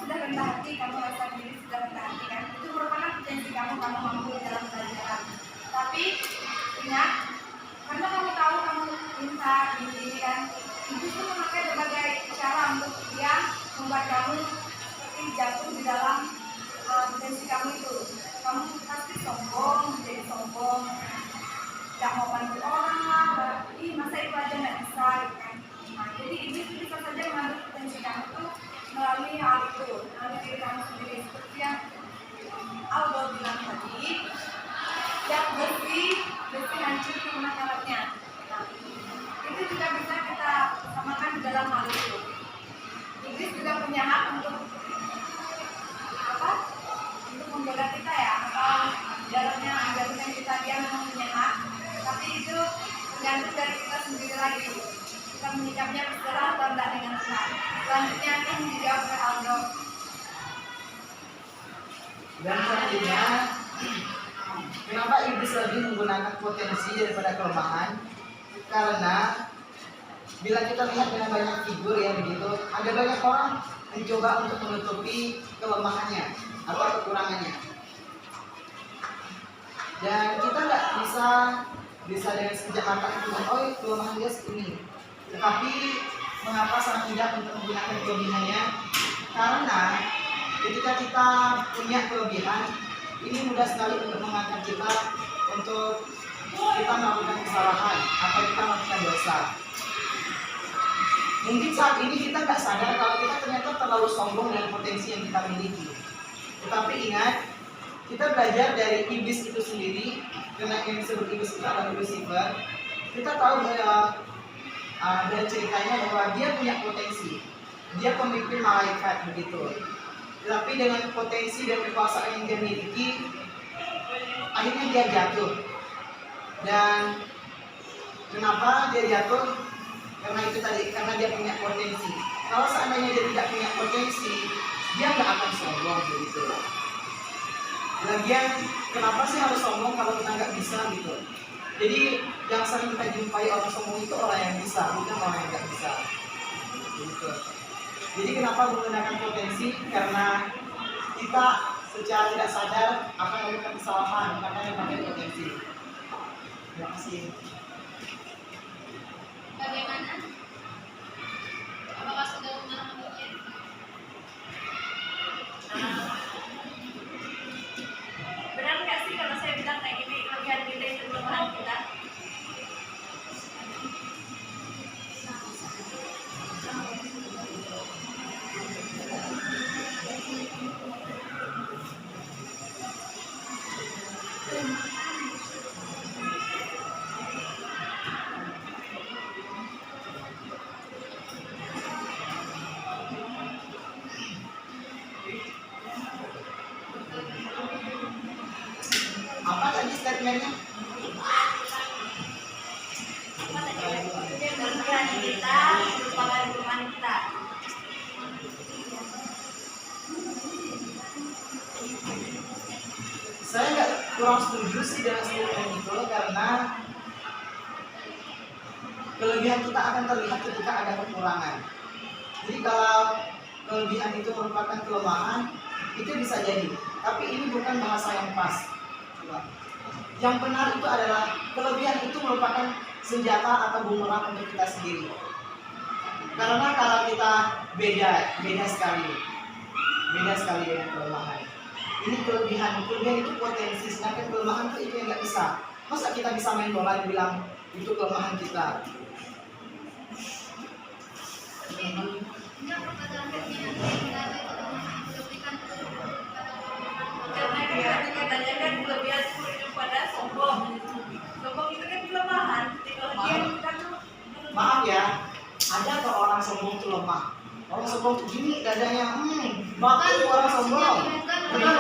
sudah rendah hati, kamu rasa diri sudah rendah hati kan, itu merupakan potensi kamu mampu dalam pelajaran. Tapi ingat, karena kamu tahu kamu pintar ini kan, ibu itu memakai berbagai cara untuk dia membuat kamu seperti jatuh di dalam potensi kamu itu. Kamu pasti sombong, menjadi sombong, tidak mau bantu orang lah, masa itu aja nggak bisa gitu kan. Nah, jadi iblis bisa saja mengambil potensi kamu itu melalui hal itu, melalui diri kamu sendiri. Seperti yang Aldo bilang tadi, yang besi hancur gimana karatnya. Nah, itu juga bisa kita samakan di dalam hal itu. Iblis juga punya hak untuk apa? Untuk membela kita ya, atau dalamnya ajaran kita dia memang punya hak, tapi itu tergantung dari kita sendiri lagi. Kita menyikapnya berserah atau tidak dengan Tuhan. Selanjutnya akan dijawab oleh Aldo. Dan selanjutnya, kenapa iblis lebih menggunakan potensi daripada kelemahan? Karena bila kita lihat dengan banyak figur yang begitu, ada banyak orang mencoba untuk menutupi kelemahannya atau kekurangannya. Dan kita nggak bisa dengan sekejap mata itu, oh kelemahan dia segini. Tetapi mengapa sangat mudah untuk menggunakan kelebihannya? Karena ketika kita punya kelebihan, ini mudah sekali untuk mengangkat kita untuk kita melakukan kesalahan atau kita melakukan dosa. Mungkin saat ini kita nggak sadar kalau kita ternyata terlalu sombong dengan potensi yang kita miliki. Tetapi ingat, kita belajar dari iblis itu sendiri, karena yang disebut iblis itu adalah Lucifer. Kita tahu dari ceritanya bahwa dia punya potensi, dia pemimpin malaikat begitu. Tetapi dengan potensi dan kekuasaan yang dia miliki, akhirnya dia jatuh. Dan kenapa dia jatuh? Karena itu tadi, karena dia punya potensi. Kalau seandainya dia tidak punya potensi, dia nggak akan sombong begitu. Lagian, kenapa sih harus sombong kalau kita nggak bisa gitu? Jadi yang sering kita jumpai orang sombong itu orang yang bisa, bukan orang yang nggak bisa. Gitu. Jadi kenapa menggunakan potensi? Karena kita secara tidak sadar akan melakukan kesalahan karena yang pakai potensi. Terima kasih. Bagaimana? Apakah sudah memahaminya? Benar nggak sih kalau saya bilang kayak gini, kelebihan kita itu kelemahan kita? Apa tadi statementnya? Kelebihan kita merupakan kelemahan kita. Saya nggak kurang setuju sih dengan statement itu, karena kelebihan kita akan terlihat ketika ada kekurangan. Jadi kalau kelebihan itu merupakan kelemahan, itu bisa jadi. Tapi ini bukan bahasa yang pas. Yang benar itu adalah kelebihan itu merupakan senjata atau bumerang untuk kita sendiri. Karena kalau kita beda sekali dengan kelemahan. Ini kelebihan itu potensi, sedangkan kelemahan itu yang nggak bisa. Masa kita bisa main bola dibilang itu kelemahan kita? Karena katanya kan kelebihan itu pada sombong. Sombong itu kan kelemahan. Kelebihan kita tuh. Maaf ya, ada kok orang sombong itu lemah. Orang sombong itu gini dadanya, bahkan orang sombong. Benar.